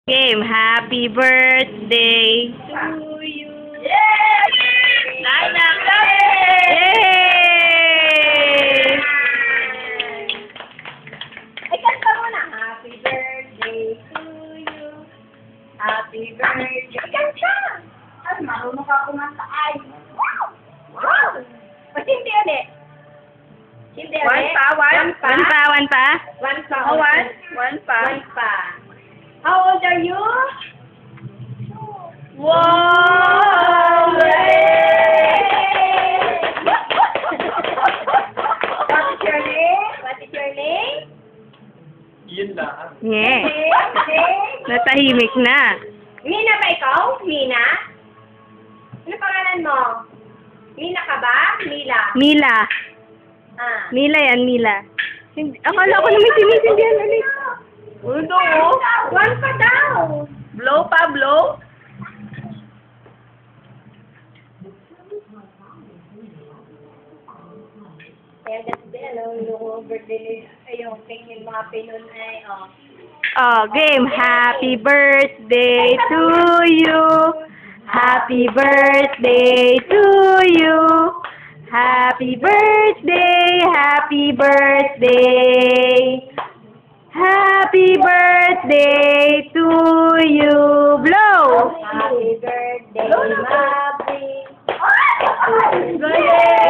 Game, happy birthday to you. Yay! Anak! Yay! Ay, kanta mo na. Happy birthday to you. Happy birthday. Kanta! Ay, marunong ka kumanta. Ay, wow! Wow! Ba't hindi ulit? Hindi ulit? One pa. One pa. Oh, One pa. How old are you? Wow! What is your name? What is your name? Yun lang. Yeah. Name? Natahimik na. Mina ba ikaw? Mina? Ano pangalan mo? Mina ka ba? Mila? Mila. Ah. Mila yan, Mila. Akala ko naman sinisindihan ulit. Uno. One pa daw. Blow pa, blow. Kaya kasi yung birthday, yung cake yung mga pinon ay, Oh, game. Happy birthday to you. Happy birthday to you. Happy birthday, happy birthday. Happy birthday to you. Blow. Happy birthday, Mabri. Yay!